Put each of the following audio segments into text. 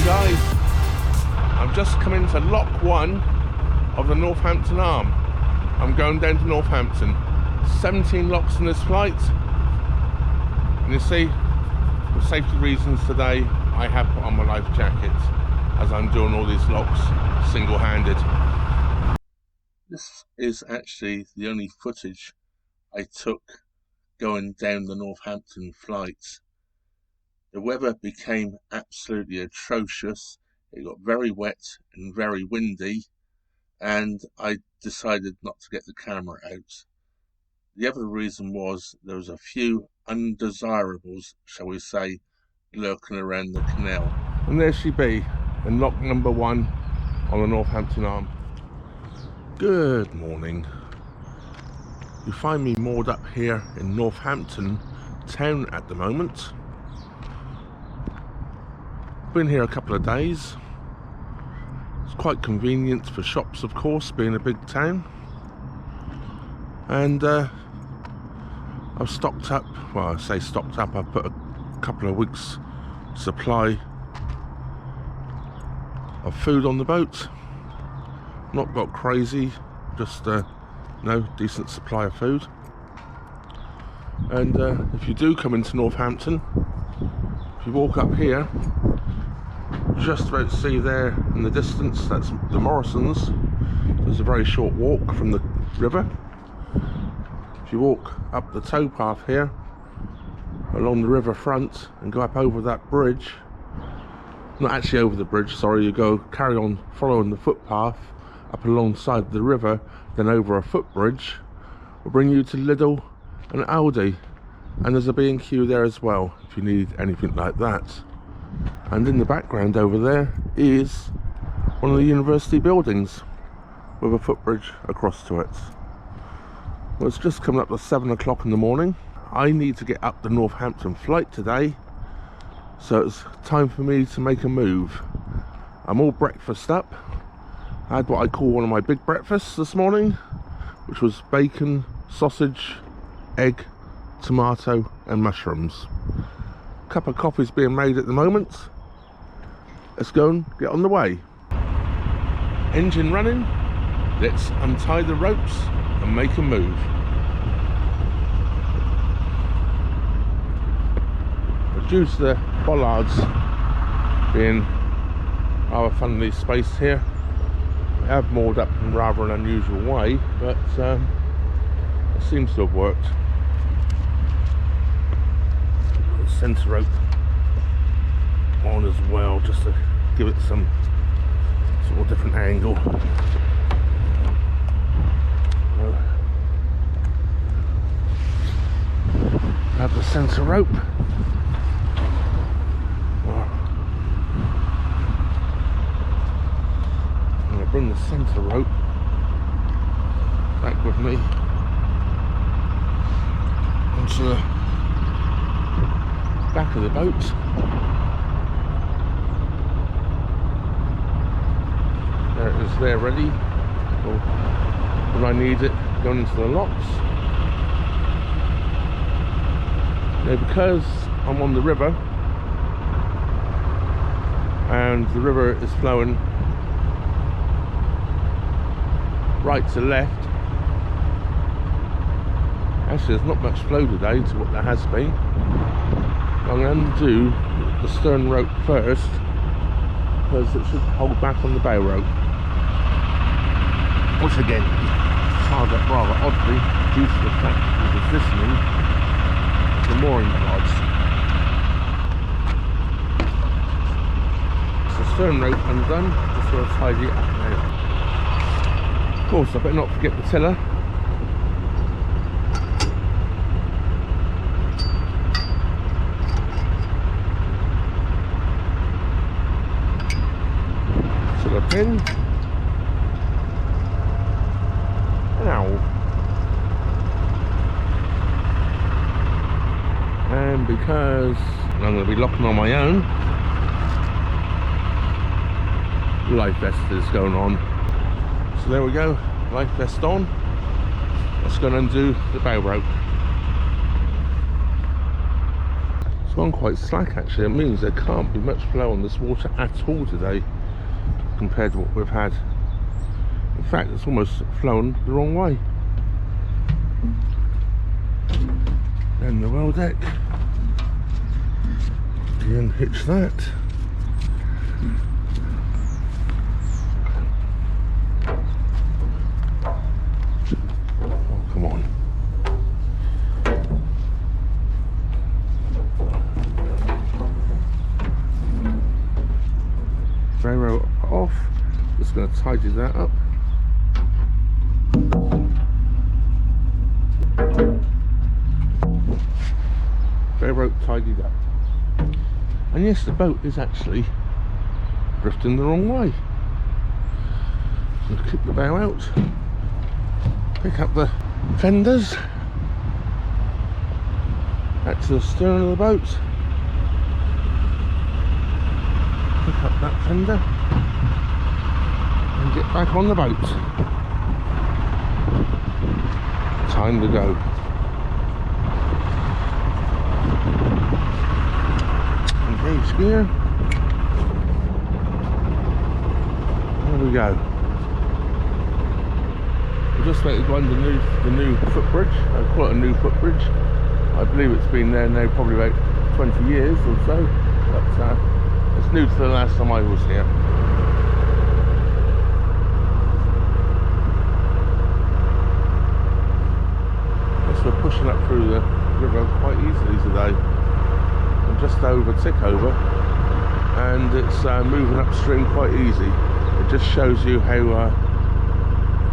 guys, I've just come into lock 1 of the Northampton Arm. I'm going down to Northampton. 17 locks in this flight, and you see, for safety reasons today I have put on my life jacket as I'm doing all these locks single-handed. This is actually the only footage I took going down the Northampton flight. The weather became absolutely atrocious. It got very wet and very windy, and I decided not to get the camera out. The other reason was there was a few undesirables, shall we say, lurking around the canal. And there she be, in lock number 1 on the Northampton Arm. Good morning. You find me moored up here in Northampton town at the moment. Been here a couple of days. It's quite convenient for shops, of course, being a big town. And I've stocked up, well, I say stocked up, I've put a couple of weeks supply of food on the boat. Not got crazy, just no, decent supply of food. And if you do come into Northampton, if you walk up here, just about to see there in the distance, that's the Morrisons. There's a very short walk from the river. If you walk up the towpath here along the river front and go up over that bridge, not actually over the bridge, sorry, you go carry on following the footpath up alongside the river, then over a footbridge, will bring you to Lidl and Aldi, and there's a B&Q there as well if you need anything like that. And in the background over there is one of the university buildings with a footbridge across to it. Well, it's just coming up to 7 o'clock in the morning. I need to get up the Northampton flight today, so it's time for me to make a move. I'm all breakfast up. I had what I call one of my big breakfasts this morning, which was bacon, sausage, egg, tomato and mushrooms. Cup of coffee's being made at the moment. Let's go and get on the way. Engine running. Let's untie the ropes and make a move. Due to the bollards being rather funnily spaced here, I have moored up in rather an unusual way, but it seems to have worked. Centre rope on as well, just to give it some sort of different angle. Have the centre rope. I'm going to bring the centre rope back with me onto the back of the boat. There it is, there ready for when I need it going into the locks. Now, because I'm on the river and the river is flowing right to left, actually there's not much flow today to what there has been. I'm going to undo the stern rope first, because it should hold back on the bow rope. Once again, tied up rather oddly due to the fact that it's listening to the mooring rods. So stern rope undone, just sort of tidy it up now. Of course, I better not forget the tiller. In. Ow. And because I'm going to be locking on my own, life vest is going on. So there we go, life vest on. Let's go and undo the bow rope. gone quite slack actually. It means there can't be much flow on this water at all today compared to what we've had. In fact, it's almost flown the wrong way. And the well deck. You unhitch that. Oh, come on. Railroad off. Just going to tidy that up. Railroad tidied up. And yes, the boat is actually drifting the wrong way. So kick the bow out, pick up the fenders, back to the stern of the boat, pick up that fender and get back on the boat. Time to go. Engage gear. There we go. We're just about to go underneath the new footbridge. I call it a new footbridge. I believe it's been there now probably about 20 years or so. But it's new to the last time I was here. So we're pushing up through the river quite easily today. I'm just over tick over, and it's moving upstream quite easy. It just shows you how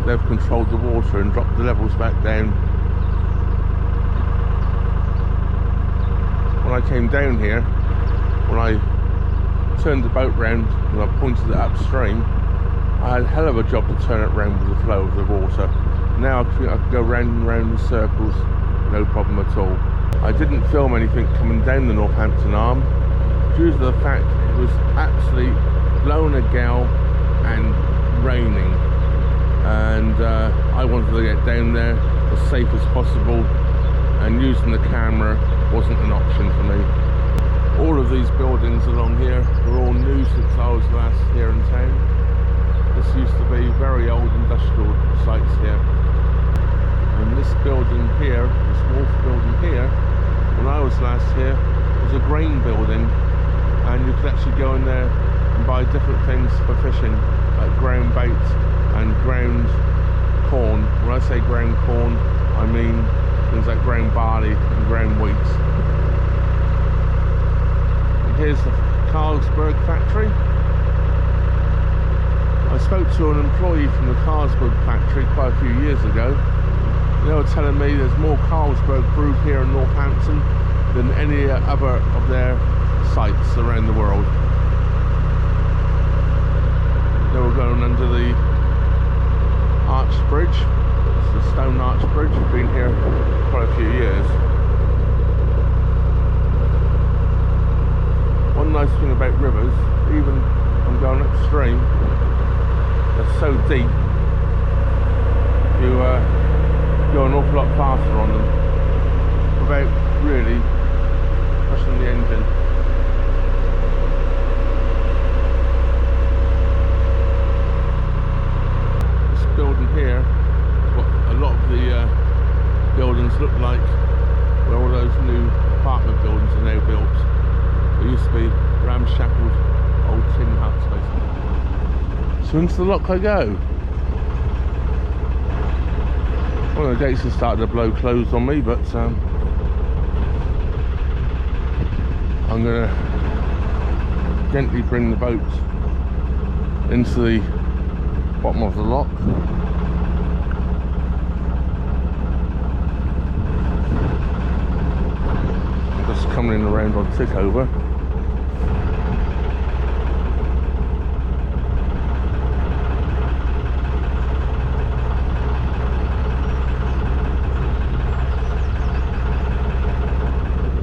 they've controlled the water and dropped the levels back down. When I came down here, when I turned the boat round and I pointed it upstream, I had a hell of a job to turn it round with the flow of the water. Now I think I can go round and round in circles, no problem at all. I didn't film anything coming down the Northampton Arm due to the fact it was actually blowing a gale and raining, and I wanted to get down there as safe as possible, and using the camera wasn't an option for me. All of these buildings along here are all new since I was last here in town. This used to be very old industrial sites here. And this building here, this wharf building here, when I was last here, was a grain building, and you could actually go in there and buy different things for fishing, like ground bait and ground corn. When I say ground corn, I mean things like ground barley and ground wheat. And here's the Carlsberg factory. I spoke to an employee from the Carlsberg factory quite a few years ago. They were telling me there's more Carlsberg brewed here in Northampton than any other of their sites around the world. They were going under the arched bridge. It's the stone arched bridge. We've been here quite a few years. One nice thing about rivers, even I'm going upstream, they're so deep, you go an awful lot faster on them without really pushing the engine. This building here is what a lot of the buildings look like, where all those new apartment buildings are now built. There used to be ramshackled old tin huts basically. So into the lock I go. One of the gates has started to blow closed on me, but I'm going to gently bring the boat into the bottom of the lock. I'm just coming around on tick over.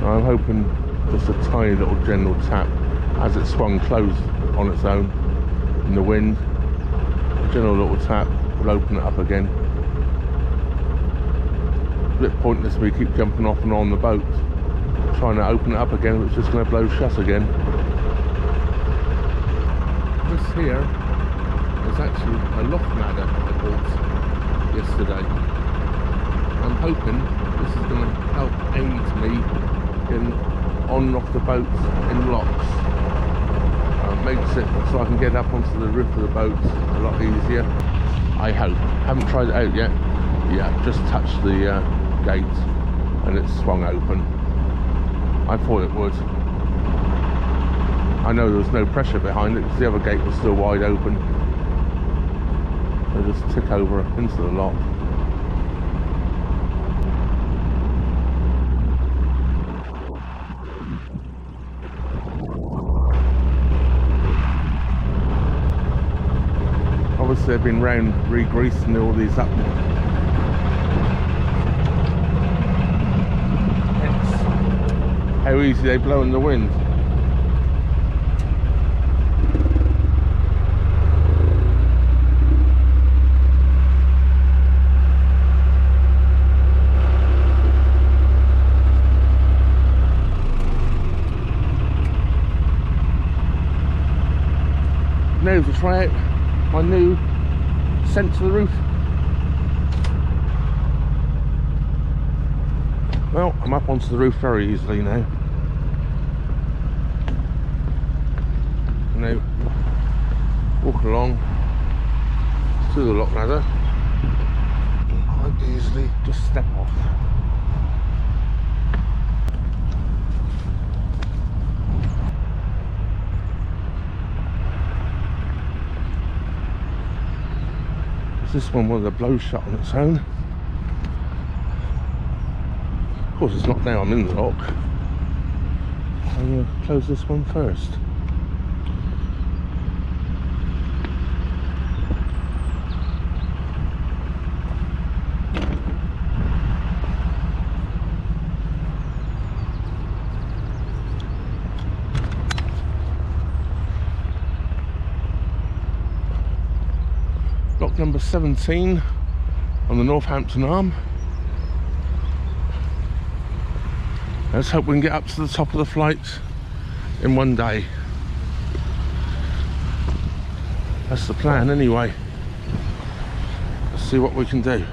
I'm hoping just a tiny little general tap as it swung closed on its own in the wind. A general little tap will open it up again. A bit pointless we keep jumping off and on the boat. trying to open it up again, it's just going to blow shut again. This here is actually a lock ladder I bought yesterday. I'm hoping this is going to help aid me in on and off the boat in locks. Makes it so I can get up onto the roof of the boat a lot easier. I hope. Haven't tried it out yet. Yeah, just touched the gate and it swung open. I thought it would. I know there was no pressure behind it because the other gate was still wide open. So just tick over into the lock. Obviously they've been round re-greasing all these up. Hence how easy they blow in the wind. Now to try out my new scent to the roof. Well, I'm up onto the roof very easily now. Now walk along to the lock ladder and quite easily just step off. This one will blow shut on its own. Of course it's not now I'm in the lock. I'm going to close this one first. Lock number 17 on the Northampton Arm. Let's hope we can get up to the top of the flight in one day. That's the plan anyway. Let's see what we can do.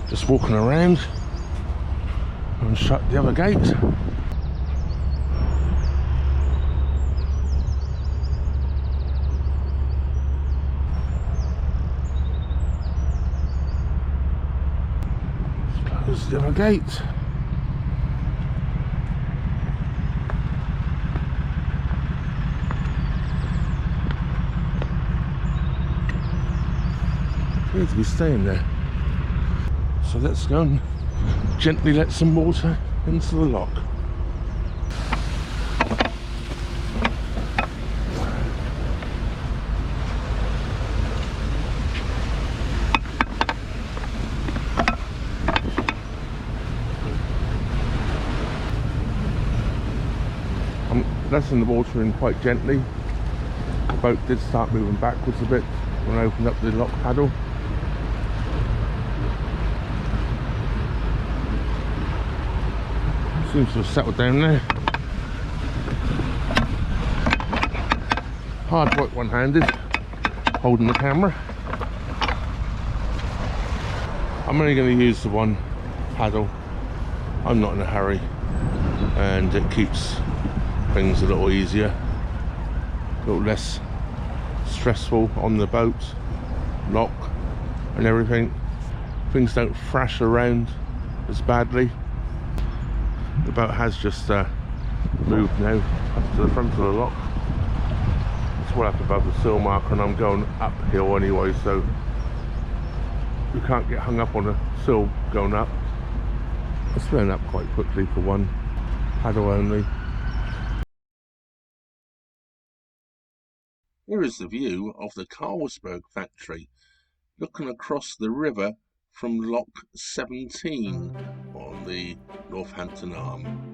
Just walking around and shut the other gate. Close the other gate. Need to be staying there. So let's go and gently let some water into the lock. I'm letting the water in quite gently. The boat did start moving backwards a bit when I opened up the lock paddle. Seems to have settled down there. Hard work one-handed, holding the camera. I'm only going to use the one paddle. I'm not in a hurry, and it keeps things a little easier, a little less stressful on the boat, lock and everything. Things don't thrash around as badly. The boat has just moved now up to the front of the lock. It's well up above the sill marker, and I'm going uphill anyway, so you can't get hung up on a sill going up. It's going up quite quickly for one paddle only. Here is the view of the Carlsberg factory, looking across the river from Lock 17 on the Northampton Arm.